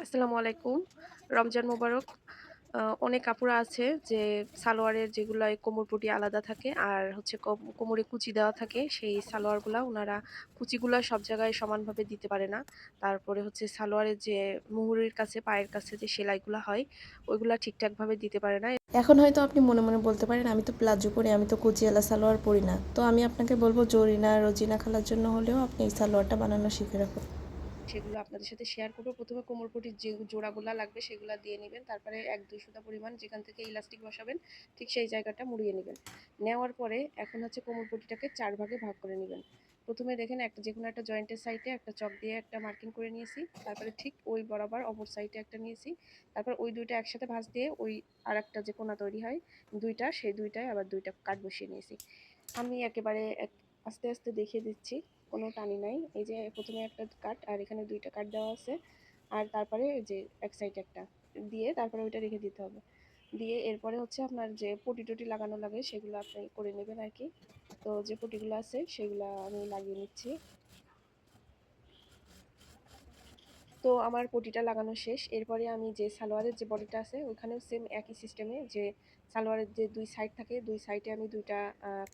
আসসালামু আলাইকুম। রমজান মোবারক। অনেক আপুরা আছে যে সালোয়ারের যেগুলায় কোমরপটি আলাদা থাকে আর হচ্ছে কোমরে কুচি দেওয়া থাকে সেই সালোয়ারগুলা উনারা কুচিগুলা সব জায়গায় সমানভাবে দিতে পারে না। তারপরে হচ্ছে সালোয়ারের যে মুহুরির কাছে পায়ের কাছে যে সেলাইগুলা হয় ওইগুলা ঠিকঠাকভাবে দিতে পারে না। এখন হয়তো আপনি মনে মনে বলতে পারেন আমি তো প্লাজো পরি, আমি তো কুচিওয়ালা সালোয়ার পরি না। তো আমি আপনাকে বলবো জরিনা রোজিনা খালার জন্য হলেও আপনি এই সালোয়ারটা বানানো শিখে রাখুন। সেগুলো আপনাদের সাথে শেয়ার করব। প্রথমে কোমরপটির যে জোড়াগুলা লাগবে সেগুলা দিয়ে নিবেন। তারপরে ১-২ সুতা পরিমাণ যেখান থেকে ইলাস্টিক বসাবেন ঠিক সেই জায়গাটা মুড়িয়ে নিবেন। নেওয়ার পরে এখন হচ্ছে কোমরপটিটাকে ৪ ভাগে ভাগ করে নিবেন। প্রথমে দেখেন একটা যেকোনো একটা জয়েন্টের সাইডে একটা চক দিয়ে একটা মার্কিং করে নিয়েছি। তারপরে ঠিক ওই বরাবর অপর সাইডে একটা নিয়েছি। তারপর ওই ২ টা একসাথে ভাঁজ দিয়ে ওই আরেকটা যে কোণা তৈরি হয় ২ টা সেই ২ টায় আবার ২ টা কাট বসিয়ে নিয়েছি। আমি একেবারে আস্তে আস্তে দেখিয়ে দিচ্ছি, কোনো টানি নাই। এই যে প্রথমে একটা কাট আর এখানে ২ টা কাট দেওয়া আছে। আর তারপরে যে এক সাইডে একটা দিয়ে তারপরে ওইটা রেখে দিতে হবে। দিয়ে এরপরে হচ্ছে আপনার যে পটি-টটি লাগানো লাগে সেগুলো আপনি করে নেবেন আরকি। তো যে পটিগুলো আছে সেগুলা আমি লাগিয়ে নিচ্ছি। তো আমার পটিটা লাগানো শেষ। এরপরে আমি যে সালোয়ারের যে বডিটা আছে ওইখানেও সেম একই সিস্টেমে যে সালোয়ারের যে ২ সাইড থাকে ২ সাইডে আমি ২ টা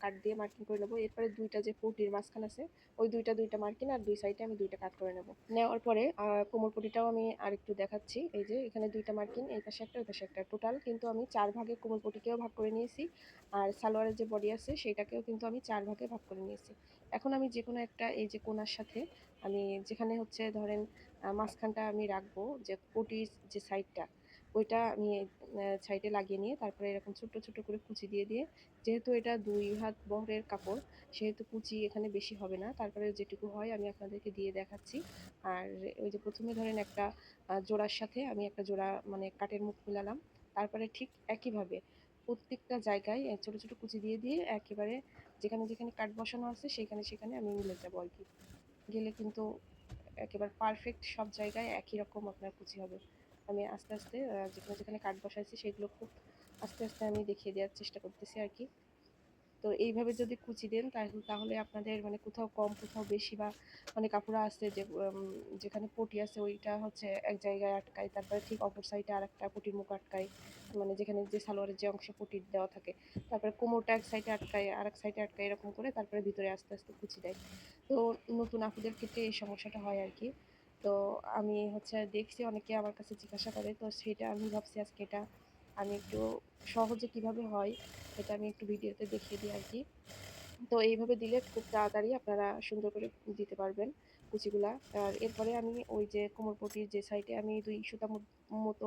কাট দিয়ে মার্কিং করে নেব। এরপরে ২ টা যে পটির মাঝখান আছে ওই ২ টা মার্কিং আর ২ সাইডে আমি ২ টা কাট করে নেব। নেওয়ার পরে কোমর পটিটাও আমি আরেকটু দেখাচ্ছি। এই যে এখানে ২ টা মার্কিং, এই পাশে একটা ওই পাশে একটা। টোটাল কিন্তু আমি ৪ ভাগে কোমর পটিকেও ভাগ করে নিয়েছি। আর সালোয়ারের যে বডি আছে সেটাকেও কিন্তু আমি ৪ ভাগে ভাগ করে নিয়েছি। এখন আমি যেকোনো একটা এই যে কোণার সাথে আমি যেখানে হচ্ছে ধরেন মাঝখানটা আমি রাখবো যে পটির যে সাইডটা ওইটা আমি সাইডে লাগিয়ে নিয়ে তারপরে এরকম ছোট্ট ছোট্ট করে কুচি দিয়ে দিয়ে যেহেতু এটা ২ হাত বহরের কাপড় সেহেতু কুচি এখানে বেশি হবে না। তারপরে যেটুকু হয় আমি আপনাদেরকে দিয়ে দেখাচ্ছি। আর ওই যে প্রথমে ধরেন একটা জোড়ার সাথে আমি একটা জোড়া মানে কাটের মুখ মিলালাম। তারপরে ঠিক একইভাবে প্রত্যেকটা জায়গায় ছোট ছোট কুচি দিয়ে দিয়ে একেবারে যেখানে যেখানে কাট বসানো আছে সেখানে সেখানে আমি মিলে যাবো আর কি। গেলে কিন্তু একেবারে পারফেক্ট সব জায়গায় একই রকম আপনার কুচি হবে। আমি আস্তে আস্তে যেখানে যেখানে কাট বসাইছি সেগুলো খুব আস্তে আস্তে আমি দেখিয়ে দেওয়ার চেষ্টা করতেছি আর কি। তো এইভাবে যদি কুচি দেন তাহলে আপনাদের মানে কোথাও কম কোথাও বেশি বা অনেক আপুরা আছে যে যেখানে পটি আছে ওইটা হচ্ছে এক জায়গায় আটকায়, তারপরে ঠিক অপর সাইডে আরেকটা পটির মুখ আটকায়, মানে যেখানে যে সালোয়ারের যে অংশে পটি দেওয়া থাকে, তারপরে কোমরটা এক সাইডে আটকায় আরেক সাইডে আটকায় এরকম করে তারপরে ভিতরে আস্তে আস্তে কুচি দেয়। তো নতুন আপুদের ক্ষেত্রে এই সমস্যাটা হয় আর কি। তো আমি হচ্ছে দেখছি অনেকে আমার কাছে জিজ্ঞাসা করে, তো সেটা আমি ভাবছি আজকে এটা আমি একটু সহজে কিভাবে হয় এটা আমি একটু ভিডিওতে দেখিয়ে দিই আর কি। তো এইভাবে দিলে খুব তাড়াতাড়ি আপনারা সুন্দর করে দিতে পারবেন কুচিগুলা। আর এরপরে আমি ওই যে কোমরপটির যে সাইডে আমি ২ সুতা মতো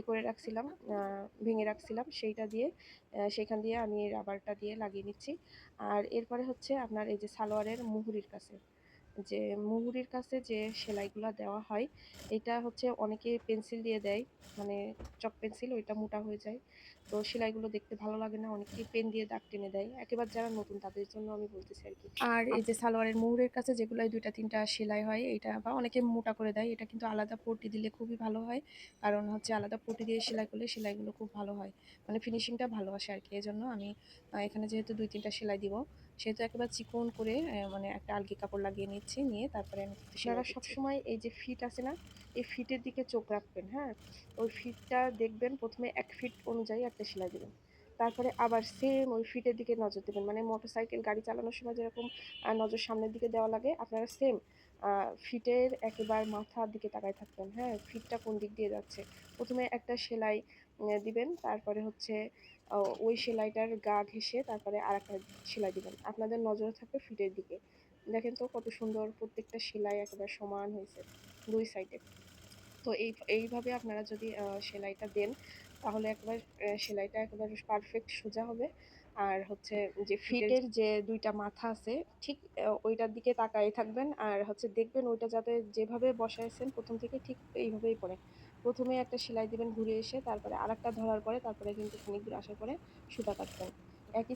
করে রাখছিলাম, ভেঙে রাখছিলাম সেইটা দিয়ে সেখান দিয়ে আমি রাবারটা দিয়ে লাগিয়ে নিচ্ছি। আর এরপরে হচ্ছে আপনার এই যে সালোয়ারের মুহুরির কাছে যে মুহুরির কাছে যে সেলাইগুলা দেওয়া হয় এটা হচ্ছে অনেকে পেন্সিল দিয়ে দেয়, মানে চক পেন্সিল ওইটা মোটা হয়ে যায়। তো সেলাইগুলো দেখতে ভালো লাগে না, অনেকেই পেন দিয়ে দাগ টেনে দেয়। একেবারে যারা নতুন তাদের জন্য আমি বলতেছি আরকি। আর এই যে সালোয়ারের মুহুরের কাছে যেগুলাই ২ টা ৩ টা সেলাই হয় এইটা বা অনেকে মোটা করে দেয়। এটা কিন্তু আলাদা পট্টি দিলে খুবই ভালো হয়। কারণ হচ্ছে আলাদা পট্টি দিয়ে সেলাই করলে সেলাইগুলো খুব ভালো হয়। মানে ফিনিশিংটা ভালো আসে আরকি। এজন্য আমি এখানে যেহেতু ২-৩ টা সেলাই দিব সেহেতু একেবারে চিকন করে মানে একটা আলগি কাপড় লাগিয়ে নিচ্ছি। নিয়ে তারপরে আমি কিন্তু সেলাই দিচ্ছি। আপনারা সবসময় এই যে ফিট আছে না? এই ফিটের দিকে চোখ রাখবেন, হ্যাঁ? ওই ফিটটা দেখবেন ১ম এ ১ ফিট অনুযায়ী একটা সেলাই দিবেন। তারপরে আবার সেম ওই ফিটের দিকে নজর দিবেন। মানে মোটরসাইকেল গাড়ি চালানোর সময় যেরকম নজর সামনের দিকে দেওয়া লাগে, আপনারা সেম আ ফিটের একেবারে মাথার দিকে তাকায় থাকবেন, হ্যাঁ? ফিটটা কোন দিক দিয়ে যাচ্ছে। ১ম এ একটা সেলাই দিবেন। তারপরে হচ্ছে ওই সেলাইটার গা ঘেঁষে তারপরে আরেকটা সেলাই দিবেন। আপনাদের নজর থাকবে ফিটের দিকে। দেখেন তো কত সুন্দর প্রত্যেকটা সেলাই একেবারে সমান হয়েছে ২ সাইডে। তো এইভাবে আপনারা যদি সেলাইটা দেন তাহলে একবার সেলাইটা একেবারে পারফেক্ট সোজা হবে। আর হচ্ছে যে ফিটের যে ২ টা মাথা আছে ঠিক ওইটার দিকে তাকায়ে থাকবেন। আর হচ্ছে দেখবেন ওইটা যাতে যেভাবে বসাইছেন ১ম থেকে ঠিক এইভাবেই পড়ে। ১ম এ একটা সেলাই দিবেন ঘুরে এসে, তারপরে আরেকটা ধরার পরে তারপরে কিন্তু খানিক দূর আসার পরে সুতা কাটবেন। একই